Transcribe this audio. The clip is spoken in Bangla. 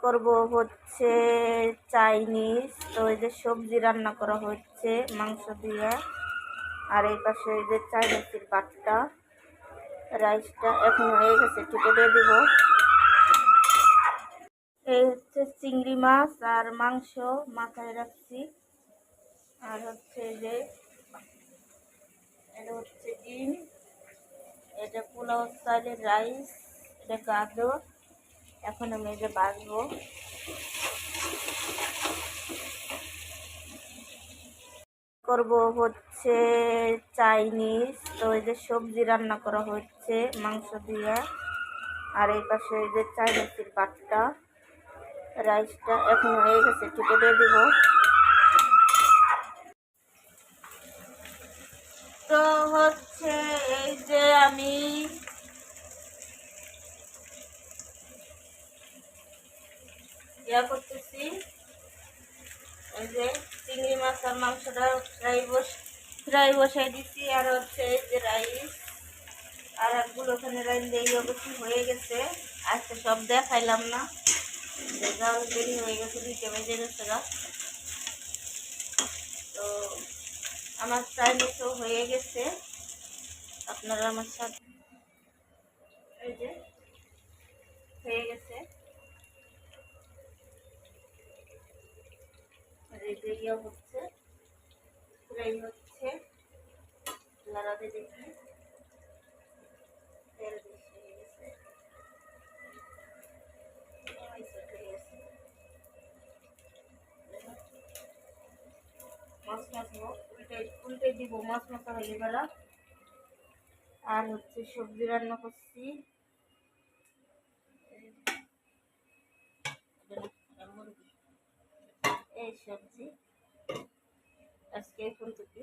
করব হচ্ছে চাইনিজ। তো এই যে সবজি রান্না করা হচ্ছে মাংস দিয়ে, আর এই পাশে এই যে চাইনিজের পাটটা, রাইসটা এখন হয়ে গেছে, টিপে দিয়ে দিব। এই হচ্ছে চিংড়ি মাছ আর মাংস মাথায় রাখছি, আর হচ্ছে এই যে এটা হচ্ছে ডিম, এটা পোলাও স্টাইলের রাইস, এটা গাজর। এখন আমি এই যে বাছবো। করব হচ্ছে চাইনিজ। তো এই যে সবজি রান্না করা হচ্ছে মাংস দিয়ে, আর এই পাশে এই যে চাইনিজের পাটটা, রাইসটা এখন হয়ে গেছে, টিপে দিয়ে দিব। তো হচ্ছে এই যে আমি ইয়া করতেছি, এই যে চিংড়ি মাছ আর মাংসটা ফ্রাই বসাই দিচ্ছি, আর হচ্ছে এই যে রাইস আর একগুলো ওখানে রাইস দিয়ে অবশ্যই হয়ে গেছে। আজকে সব দেখাইলাম না, দেরি হয়ে গেছে, 2টা বেজে গেছে। তো আমার চাইনিজও হয়ে গেছে, আপনারা আমার সাথে এই যে হয়ে গেছে, আর এই যে ইয়ে হচ্ছে ফ্রাই হচ্ছে, লাড়াতে দেখি তেল বেশি হয়ে গেছে। মাছ মাছ উল্টে দিব, মাছ মাথা হয়ে বেলা। আর হচ্ছে সবজি রান্না করছি, এই সবজি আজকে এখন থেকে